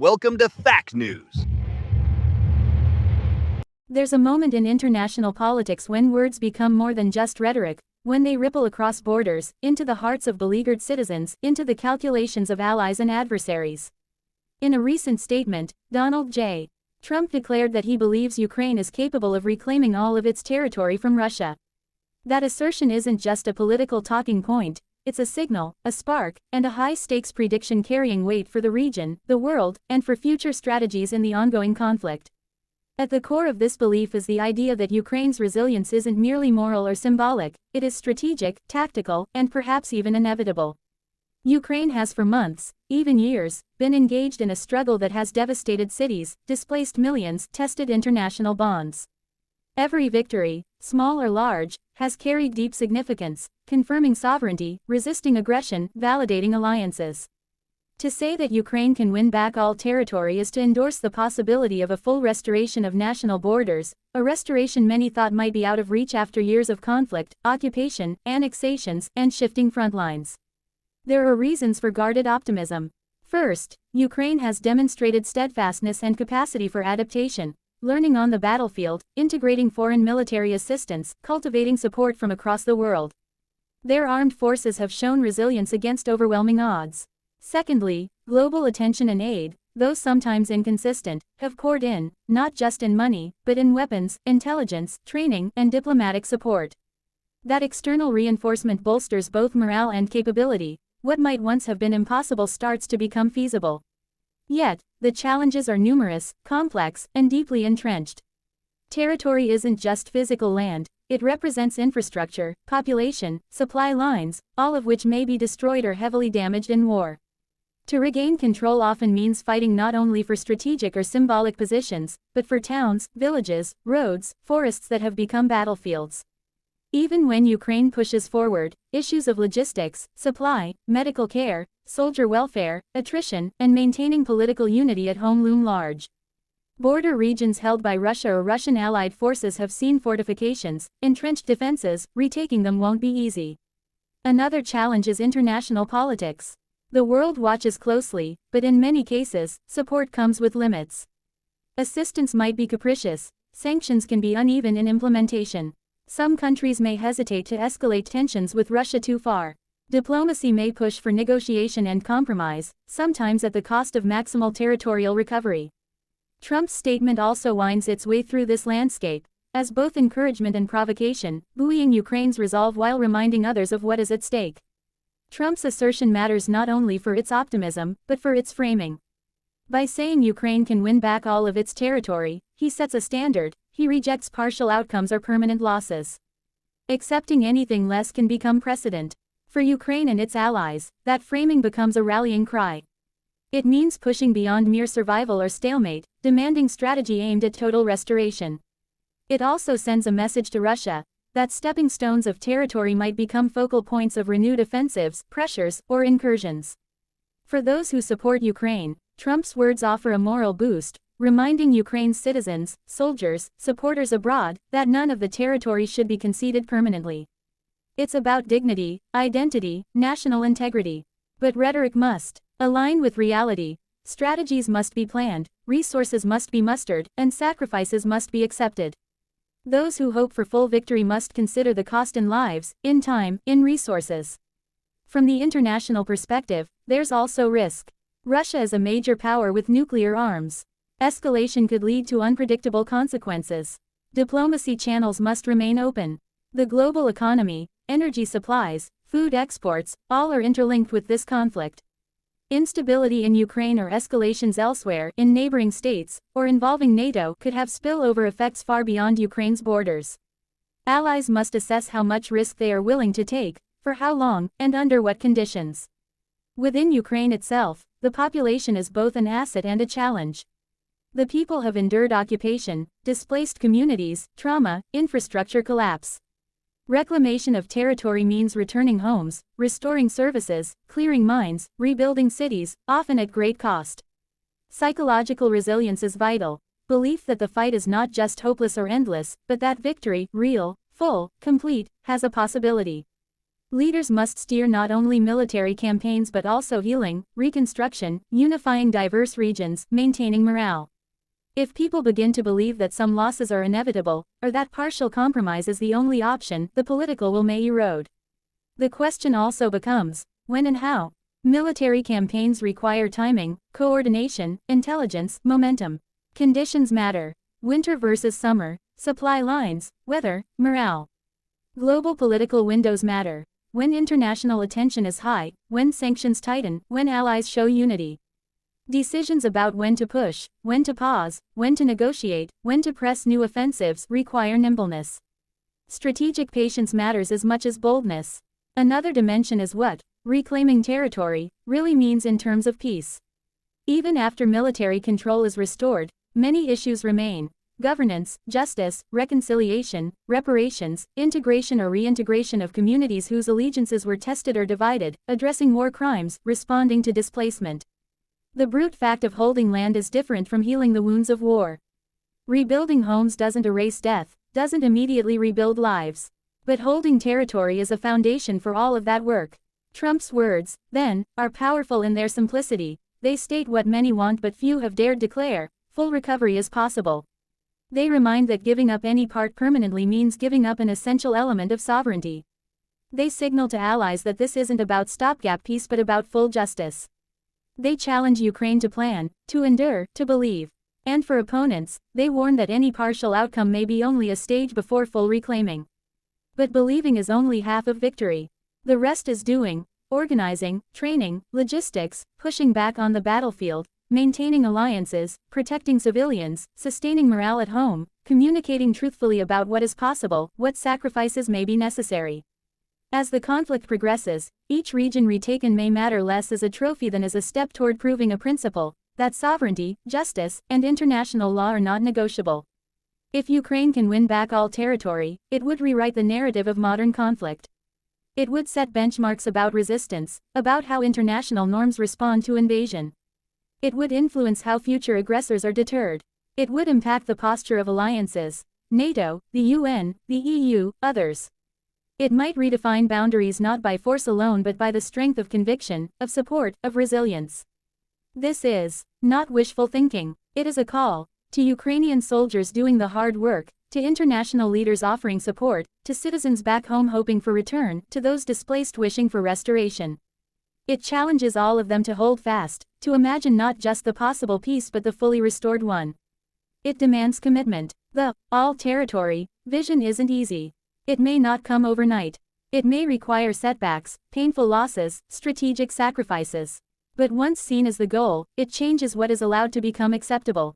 Welcome to Fact News. There's a moment in international politics when words become more than just rhetoric, when they ripple across borders, into the hearts of beleaguered citizens, into the calculations of allies and adversaries. In a recent statement, Donald J. Trump declared that he believes Ukraine is capable of reclaiming all of its territory from Russia. That assertion isn't just a political talking point, it's a signal, a spark, and a high-stakes prediction carrying weight for the region, the world, and for future strategies in the ongoing conflict. At the core of this belief is the idea that Ukraine's resilience isn't merely moral or symbolic, it is strategic, tactical, and perhaps even inevitable. Ukraine has for months, even years, been engaged in a struggle that has devastated cities, displaced millions, tested international bonds. Every victory, small or large, has carried deep significance, confirming sovereignty, resisting aggression, validating alliances. To say that Ukraine can win back all territory is to endorse the possibility of a full restoration of national borders, a restoration many thought might be out of reach after years of conflict, occupation, annexations, and shifting front lines. There are reasons for guarded optimism. First, Ukraine has demonstrated steadfastness and capacity for adaptation, learning on the battlefield, integrating foreign military assistance, cultivating support from across the world. Their armed forces have shown resilience against overwhelming odds. Secondly, global attention and aid, though sometimes inconsistent, have poured in, not just in money, but in weapons, intelligence, training, and diplomatic support. That external reinforcement bolsters both morale and capability. What might once have been impossible starts to become feasible. Yet, the challenges are numerous, complex, and deeply entrenched. Territory isn't just physical land, it represents infrastructure, population, supply lines, all of which may be destroyed or heavily damaged in war. To regain control often means fighting not only for strategic or symbolic positions, but for towns, villages, roads, forests that have become battlefields. Even when Ukraine pushes forward, issues of logistics, supply, medical care, soldier welfare, attrition, and maintaining political unity at home loom large. Border regions held by Russia or Russian allied forces have seen fortifications, entrenched defenses, retaking them won't be easy. Another challenge is international politics. The world watches closely, but in many cases, support comes with limits. Assistance might be capricious, sanctions can be uneven in implementation. Some countries may hesitate to escalate tensions with Russia too far. Diplomacy may push for negotiation and compromise, sometimes at the cost of maximal territorial recovery. Trump's statement also winds its way through this landscape, as both encouragement and provocation, buoying Ukraine's resolve while reminding others of what is at stake. Trump's assertion matters not only for its optimism, but for its framing. By saying Ukraine can win back all of its territory, he sets a standard. He rejects partial outcomes or permanent losses. Accepting anything less can become precedent. For Ukraine and its allies, that framing becomes a rallying cry. It means pushing beyond mere survival or stalemate, demanding strategy aimed at total restoration. It also sends a message to Russia that stepping stones of territory might become focal points of renewed offensives, pressures, or incursions. For those who support Ukraine, Trump's words offer a moral boost, reminding Ukraine's citizens, soldiers, supporters abroad, that none of the territory should be conceded permanently. It's about dignity, identity, national integrity. But rhetoric must align with reality. Strategies must be planned, resources must be mustered, and sacrifices must be accepted. Those who hope for full victory must consider the cost in lives, in time, in resources. From the international perspective, there's also risk. Russia is a major power with nuclear arms. Escalation could lead to unpredictable consequences. Diplomacy channels must remain open. The global economy, energy supplies, food exports, all are interlinked with this conflict. Instability in Ukraine or escalations elsewhere, in neighboring states, or involving NATO, could have spillover effects far beyond Ukraine's borders. Allies must assess how much risk they are willing to take, for how long, and under what conditions. Within Ukraine itself, the population is both an asset and a challenge. The people have endured occupation, displaced communities, trauma, infrastructure collapse. Reclamation of territory means returning homes, restoring services, clearing mines, rebuilding cities, often at great cost. Psychological resilience is vital. Belief that the fight is not just hopeless or endless, but that victory, real, full, complete, has a possibility. Leaders must steer not only military campaigns but also healing, reconstruction, unifying diverse regions, maintaining morale. If people begin to believe that some losses are inevitable, or that partial compromise is the only option, the political will may erode. The question also becomes, when and how? Military campaigns require timing, coordination, intelligence, momentum. Conditions matter. Winter versus summer, supply lines, weather, morale. Global political windows matter. When international attention is high, when sanctions tighten, when allies show unity. Decisions about when to push, when to pause, when to negotiate, when to press new offensives require nimbleness. Strategic patience matters as much as boldness. Another dimension is what reclaiming territory really means in terms of peace. Even after military control is restored, many issues remain. Governance, justice, reconciliation, reparations, integration or reintegration of communities whose allegiances were tested or divided, addressing war crimes, responding to displacement. The brute fact of holding land is different from healing the wounds of war. Rebuilding homes doesn't erase death, doesn't immediately rebuild lives. But holding territory is a foundation for all of that work. Trump's words, then, are powerful in their simplicity. They state what many want but few have dared declare: full recovery is possible. They remind that giving up any part permanently means giving up an essential element of sovereignty. They signal to allies that this isn't about stopgap peace but about full justice. They challenge Ukraine to plan, to endure, to believe. And for opponents, they warn that any partial outcome may be only a stage before full reclaiming. But believing is only half of victory. The rest is doing, organizing, training, logistics, pushing back on the battlefield, maintaining alliances, protecting civilians, sustaining morale at home, communicating truthfully about what is possible, what sacrifices may be necessary. As the conflict progresses, each region retaken may matter less as a trophy than as a step toward proving a principle, that sovereignty, justice, and international law are not negotiable. If Ukraine can win back all territory, it would rewrite the narrative of modern conflict. It would set benchmarks about resistance, about how international norms respond to invasion. It would influence how future aggressors are deterred. It would impact the posture of alliances, NATO, the UN, the EU, others. It might redefine boundaries not by force alone but by the strength of conviction, of support, of resilience. This is not wishful thinking. It is a call to Ukrainian soldiers doing the hard work, to international leaders offering support, to citizens back home hoping for return, to those displaced wishing for restoration. It challenges all of them to hold fast, to imagine not just the possible peace but the fully restored one. It demands commitment. The all-territory vision isn't easy. It may not come overnight. It may require setbacks, painful losses, strategic sacrifices. But once seen as the goal, it changes what is allowed to become acceptable.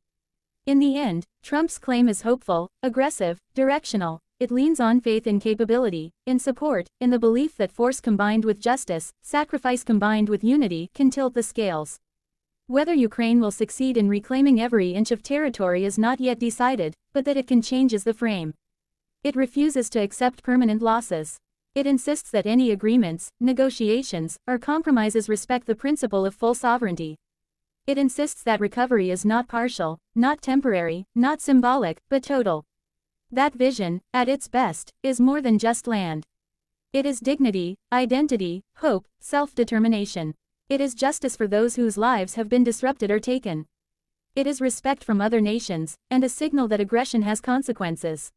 In the end, Trump's claim is hopeful, aggressive, directional. It leans on faith in capability, in support, in the belief that force combined with justice, sacrifice combined with unity, can tilt the scales. Whether Ukraine will succeed in reclaiming every inch of territory is not yet decided, but that it can change is the frame. It refuses to accept permanent losses. It insists that any agreements, negotiations, or compromises respect the principle of full sovereignty. It insists that recovery is not partial, not temporary, not symbolic, but total. That vision, at its best, is more than just land. It is dignity, identity, hope, self-determination. It is justice for those whose lives have been disrupted or taken. It is respect from other nations, and a signal that aggression has consequences.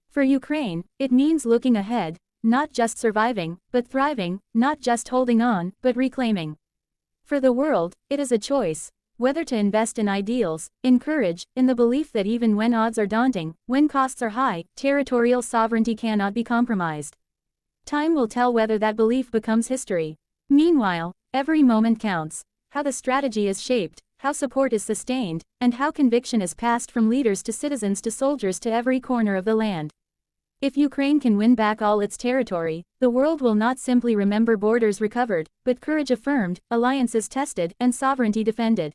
For Ukraine, it means looking ahead, not just surviving, but thriving, not just holding on, but reclaiming. For the world, it is a choice, whether to invest in ideals, in courage, in the belief that even when odds are daunting, when costs are high, territorial sovereignty cannot be compromised. Time will tell whether that belief becomes history. Meanwhile, every moment counts. How the strategy is shaped, how support is sustained, and how conviction is passed from leaders to citizens to soldiers to every corner of the land. If Ukraine can win back all its territory, the world will not simply remember borders recovered, but courage affirmed, alliances tested, and sovereignty defended.